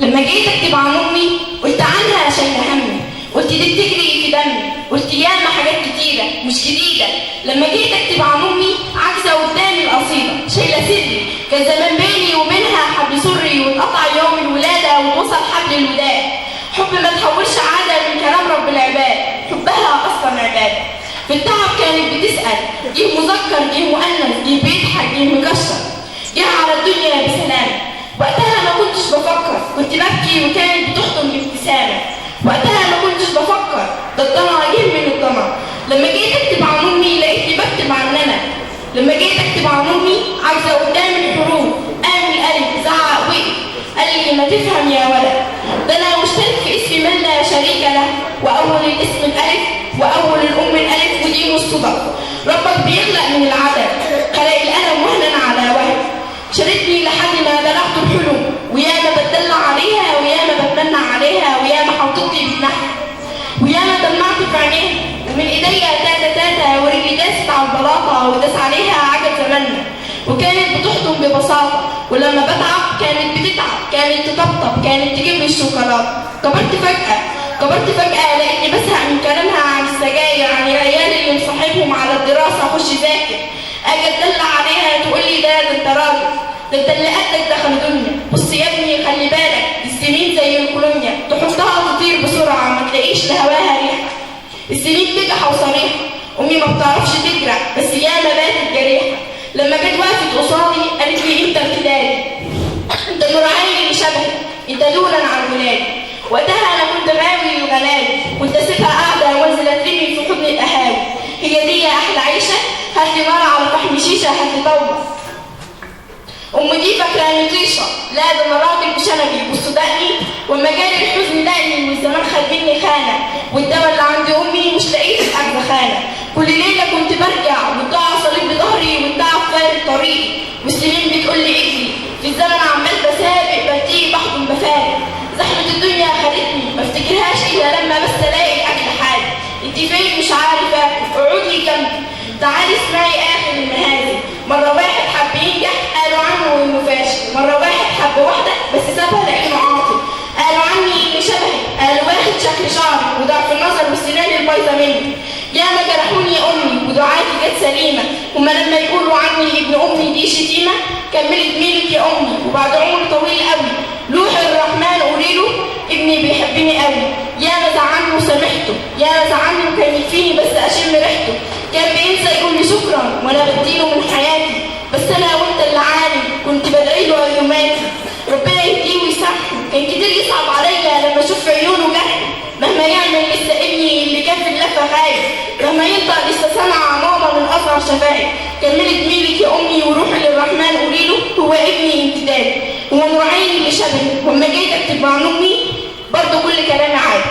لما جيت اكتب عن امي قلت عنها شايله همي، قلت دي بتجري في دمي، قلت ياما حاجات كتيره مش جديده. لما جيت اكتب عن امي عاجزه قدامي القصيده، شايله سري كان زمان بيني وبينها حبل سري، واتقطع يوم الولاده واتوصل حبل الوداد. حب ما تحولش عاده من كلام رب العباد، حبها اصلا عباده. في التعب كانت بتسال، جه مذكر جه مؤنث، جه بيضحك جه مكشر، جه على الدنيا بسلام. وقتها ما كنتش بفكر، كنت ببكي وكانت بتحضن بابتسامه. وقتها ما كنتش بفكر، ده الضنا جه من الضنا. لما جيت اكتب عن امي لقيتني بكتب عننا. لما جيت اكتب عن امي عايزه قدام الحروف، قام الالف زعق وقف قال لي ما تفهم يا ولد، ده انا مشترك في اسم من لا شريك له، واول الاسم الالف واول الام الالف، ودي مش صدف. ربك بيخلق من العدد، خلق القلم وهنا على وهن، شاركني لحد ما بلغت الحلم، وياما بتدلع عليها وياما بتمنع عليها، وياما حوطتني بجناحها وياما دمعت في عينيها، ومن ايديا تاتا تاتا ورجلي داست على البلاطه وداس عليها عجب زماننا. وكانت بتحضن ببساطه، ولما بتعب كانت بتتعب، كانت تطبطب، كانت تجيب لي الشوكولاته. كبرت فجأة لقيتني بزهق من كلامها عن السجاير، عن العيال اللي مصاحبهم على الدراسة أخش ذاكر. أجي أتدلع عليها تقول لي ده أنت راجل، ده أنت اللي قدك دخل دنيا. بص يا ابني خلي بالك، السنين زي الكولونيا، تحطها تطير بسرعة ما تلاقيش لهواها ريحة. السنين بجحة وصريحة، أمي ما بتعرفش تجرح بس ياما باتت جريحة. لما جت وقفت قصادي قالت لي أنت ارتدادي، أنت نور عيني اللي شبهي، أنت دولا عن ولادي. وقتها انا كنت غاوي وغلاوي، كنت اسيبها قاعده وانزل اترمي في حضن القهاوي. هي دي احلى عيشه، هات لي نار على فحم شيشه، هات لي طاوله. ام دي فاكراني طيشه، لا ده انا راجل بشنبي وصدقني، واما جالي الحزن لقني والزمان خد مني خانه، والدواء اللي عند امي مش لاقيه في اخر خانه. كل ليله كنت برجع والضاع صليب بظهري والتعب فارق طريقي، والسنين بتقول لي اجري، في الزمن عمال بسابق بديه بحضن بفارق. زحمة الدنيا خدتني ما افتكرهاش الا لما بس الاقي الاكل حالي. انت فين مش عارفه، اقعدي جنبي، تعالي اسمعي اخر المهازل. مره واحد حب ينجح قالوا عنه انه فاشل، مره واحد حب واحده بس سابها لانه عاطل، قالوا عني اني شبهي، قالوا واخد شكل شعري وضعف النظر والسنان البايظه مني. ياما جرحوني يا امي ودعاتي جت سليمه، هما لما يقولوا عني ابن امي دي شتيمه. كملت ميلك يا امي وبعد عمر طويل قوي، لوح الرحمن قولي له ابني بيحبني قوي. ياما زعلني وسامحته، ياما زعلني وكان يكفيني بس اشم ريحته. كان بينسى يقول لي شكرا وانا بديله من حياتي، بس انا وانت اللي عالم كنت بدعي له ايوماتي. ربنا يهديه ويسامحه، كان كتير يصعب عليا لما اشوف عيونه جرح. مهما يعمل لسه ابني اللي كان في اللفه خايف، مهما ينطق لسه سمع ماما من اصغر شفايف. كملت ميلك يا امي وروحي للرحمن قولي له هو ابني امتداد، هو نور عيني اللي شبهي. واما جيت اكتب عن امي برضه كل كلامي عادي.